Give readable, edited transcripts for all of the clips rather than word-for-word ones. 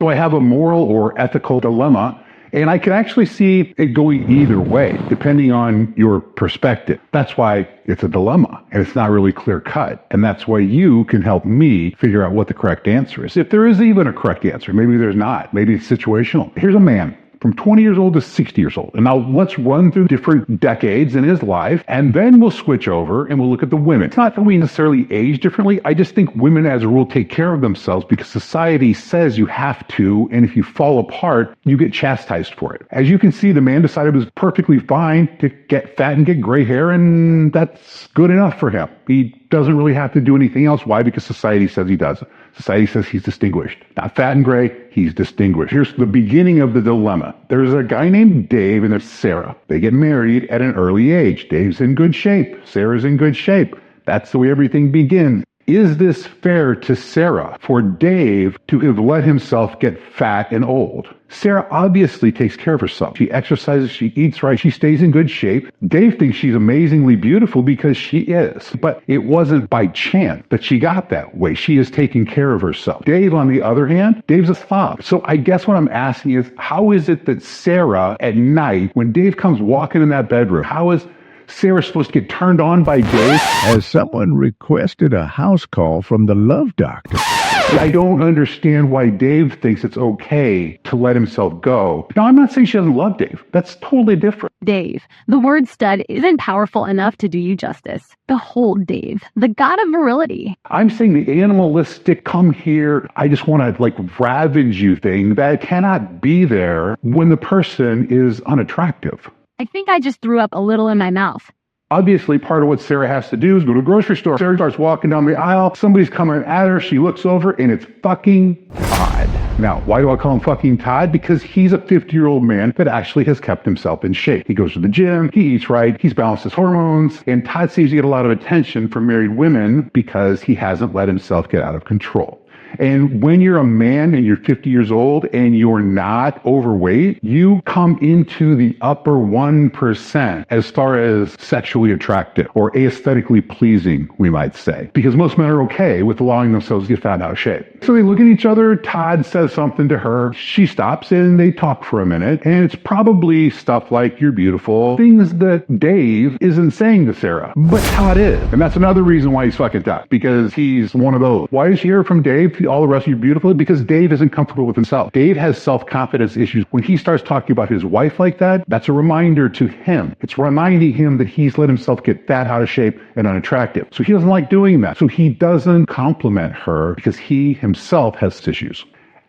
So I have a moral or ethical dilemma, and I can actually see it going either way, depending on your perspective. That's why it's a dilemma, and it's not really clear cut. And that's why you can help me figure out what the correct answer is. If there is even a correct answer, maybe there's not. Maybe it's situational. Here's a man from 20 years old to 60 years old. And now let's run through different decades in his life, and then we'll switch over and we'll look at the women. It's not that we necessarily age differently. I just think women, as a rule, take care of themselves because society says you have to, and if you fall apart, you get chastised for it. As you can see, the man decided it was perfectly fine to get fat and get gray hair, and that's good enough for him. He doesn't really have to do anything else. Why? Because society says he does. Society says he's distinguished. Not fat and gray, he's distinguished. Here's the beginning of the dilemma. There's a guy named Dave and there's Sarah. They get married at an early age. Dave's in good shape. Sarah's in good shape. That's the way everything begins. Is this fair to Sarah for Dave to have let himself get fat and old? Sarah obviously takes care of herself. She exercises, she eats right, she stays in good shape. Dave thinks she's amazingly beautiful because she is. But it wasn't by chance that she got that way. She is taking care of herself. Dave, on the other hand, Dave's a slob. So I guess what I'm asking is, how is it that Sarah at night, when Dave comes walking in that bedroom, how is Sarah's supposed to get turned on by Dave? As someone requested a house call from the love doctor. I don't understand why Dave thinks it's okay to let himself go. Now, I'm not saying she doesn't love Dave. That's totally different. Dave, the word stud isn't powerful enough to do you justice. Behold Dave, the god of virility. I'm saying the animalistic, come here, I just want to ravage you thing that cannot be there when the person is unattractive. I think I just threw up a little in my mouth. Obviously, part of what Sarah has to do is go to a grocery store. Sarah starts walking down the aisle. Somebody's coming at her. She looks over, and it's fucking Todd. Now, why do I call him fucking Todd? Because he's a 50-year-old man that actually has kept himself in shape. He goes to the gym. He eats right. He's balanced his hormones. And Todd seems to get a lot of attention from married women because he hasn't let himself get out of control. And when you're a man and you're 50 years old and you're not overweight, you come into the upper 1% as far as sexually attractive or aesthetically pleasing, we might say. Because most men are okay with allowing themselves to get fat and out of shape. So they look at each other. Todd says something to her. She stops and they talk for a minute. And it's probably stuff like, you're beautiful. Things that Dave isn't saying to Sarah. But Todd is. And that's another reason why he's fucking Todd. Because he's one of those. Why is she here from Dave? All the rest of you beautiful? Because Dave isn't comfortable with himself. Dave has self-confidence issues. When he starts talking about his wife like that, that's a reminder to him. It's reminding him that he's let himself get fat, out of shape, and unattractive. So he doesn't like doing that. So he doesn't compliment her because he himself has issues.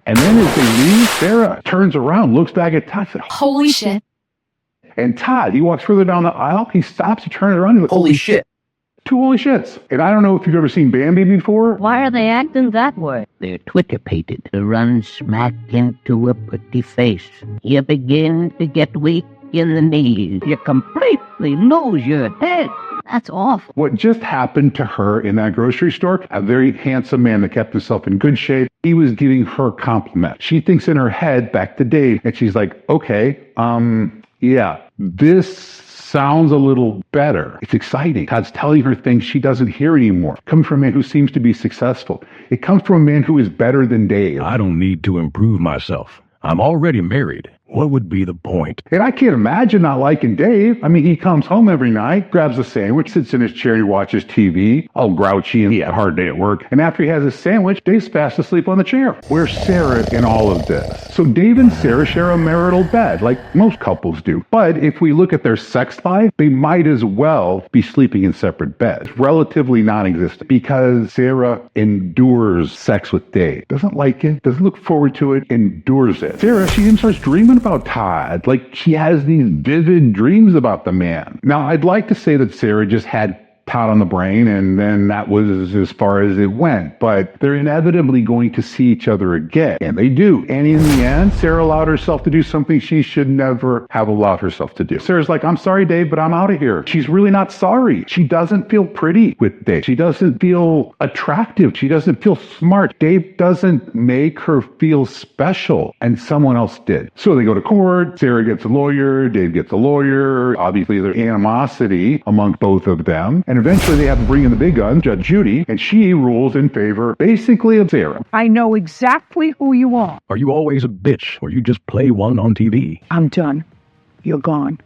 And then as they leave, Sarah turns around, looks back at Todd, and says, Holy shit. And Todd, he walks further down the aisle, he stops, he turns around, and goes, Holy shit. Two holy shits. And I don't know if you've ever seen Bambi before. Why are they acting that way? They're Twitter-pated to run smack into a pretty face. You begin to get weak in the knees. You completely lose your head. That's awful. What just happened to her in that grocery store, a very handsome man that kept himself in good shape, he was giving her compliment. She thinks in her head back to Dave, and she's like, okay, yeah, this sounds a little better. It's exciting. Todd's telling her things she doesn't hear anymore. Coming from a man who seems to be successful. It comes from a man who is better than Dave. I don't need to improve myself. I'm already married. What would be the point? And I can't imagine not liking Dave. I mean, he comes home every night, grabs a sandwich, sits in his chair, he watches TV, all grouchy, and he had a hard day at work. And after he has his sandwich, Dave's fast asleep on the chair. Where's Sarah in all of this? So Dave and Sarah share a marital bed, like most couples do. But if we look at their sex life, they might as well be sleeping in separate beds. Relatively non-existent. Because Sarah endures sex with Dave. Doesn't like it, doesn't look forward to it, endures it. Sarah, she even starts dreaming about Todd. Like, she has these vivid dreams about the man. Now, I'd like to say that Sarah just had Todd on the brain, and then that was as far as it went. But they're inevitably going to see each other again, and they do. And in the end, Sarah allowed herself to do something she should never have allowed herself to do. Sarah's like, I'm sorry, Dave, but I'm out of here. She's really not sorry. She doesn't feel pretty with Dave. She doesn't feel attractive. She doesn't feel smart. Dave doesn't make her feel special, and someone else did. So they go to court. Sarah gets a lawyer. Dave gets a lawyer. Obviously, there's animosity among both of them. And eventually they have to bring in the big gun, Judge Judy, and she rules in favor, basically, of Sarah. I know exactly who you are. Are you always a bitch, or you just play one on TV? I'm done. You're gone.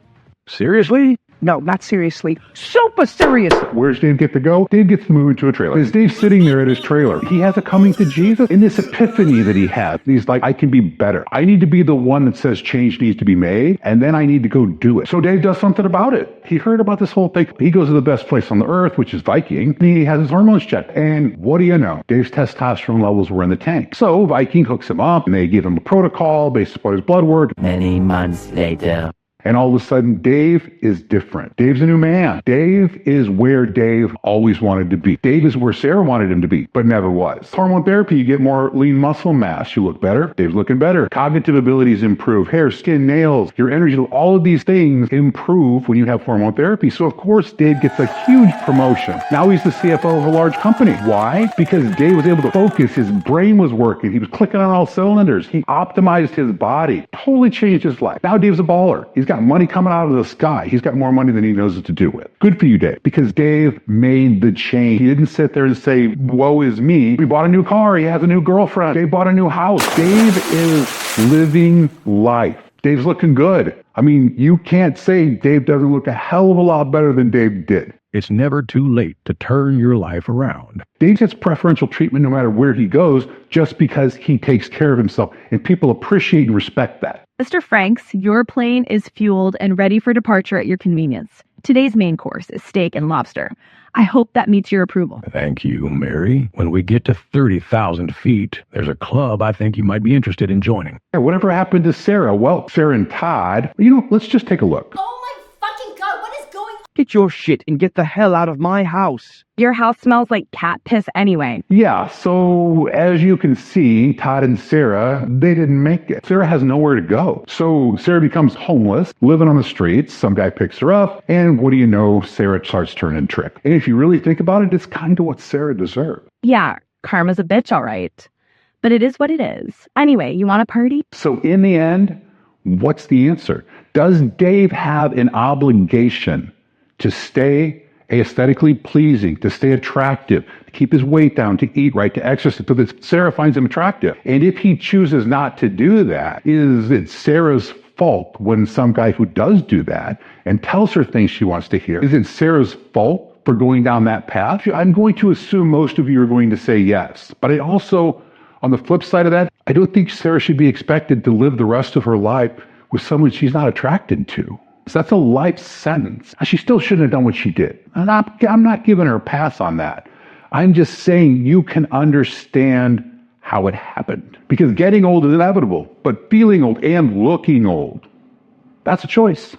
Seriously? No, not seriously. Super seriously. Where's Dave get to go? Dave gets to move into a trailer. As Dave's sitting there at his trailer, he has a coming to Jesus in this epiphany that he has. He's like, I can be better. I need to be the one that says change needs to be made, and then I need to go do it. So Dave does something about it. He heard about this whole thing. He goes to the best place on the earth, which is Viking, and he has his hormones checked. And what do you know? Dave's testosterone levels were in the tank. So Viking hooks him up, and they give him a protocol based upon his blood work. Many months later. And all of a sudden, Dave is different. Dave's a new man. Dave is where Dave always wanted to be. Dave is where Sarah wanted him to be, but never was. Hormone therapy, you get more lean muscle mass. You look better. Dave's looking better. Cognitive abilities improve. Hair, skin, nails, your energy, all of these things improve when you have hormone therapy. So, of course, Dave gets a huge promotion. Now he's the CFO of a large company. Why? Because Dave was able to focus. His brain was working. He was clicking on all cylinders. He optimized his body. Totally changed his life. Now Dave's a baller. He's got money coming out of the sky. He's got more money than he knows what to do with. Good for you, Dave, because Dave made the change. He didn't sit there and say, woe is me. We bought a new car. He has a new girlfriend. Dave bought a new house. Dave is living life. Dave's looking good. I mean, you can't say Dave doesn't look a hell of a lot better than Dave did. It's never too late to turn your life around. Dave gets preferential treatment no matter where he goes just because he takes care of himself, and people appreciate and respect that. Mr. Franks, your plane is fueled and ready for departure at your convenience. Today's main course is steak and lobster. I hope that meets your approval. Thank you, Mary. When we get to 30,000 feet, there's a club I think you might be interested in joining. Yeah, whatever happened to Sarah? Well, Sarah and Todd, let's just take a look. Oh my fucking god, what is going on? Get your shit and get the hell out of my house. Your house smells like cat piss anyway. Yeah, so as you can see, Todd and Sarah, they didn't make it. Sarah has nowhere to go. So Sarah becomes homeless, living on the streets. Some guy picks her up, and what do you know? Sarah starts turning trick. And if you really think about it, it's kind of what Sarah deserved. Yeah, karma's a bitch, all right. But it is what it is. Anyway, you want a party? So in the end, what's the answer? Does Dave have an obligation to stay aesthetically pleasing, to stay attractive, to keep his weight down, to eat right, to exercise, so that Sarah finds him attractive? And if he chooses not to do that, is it Sarah's fault when some guy who does do that and tells her things she wants to hear? Is it Sarah's fault for going down that path? I'm going to assume most of you are going to say yes. But I also, on the flip side of that, I don't think Sarah should be expected to live the rest of her life with someone she's not attracted to. So that's a life sentence. She still shouldn't have done what she did. And I'm not giving her a pass on that. I'm just saying you can understand how it happened. Because getting old is inevitable, but feeling old and looking old, that's a choice.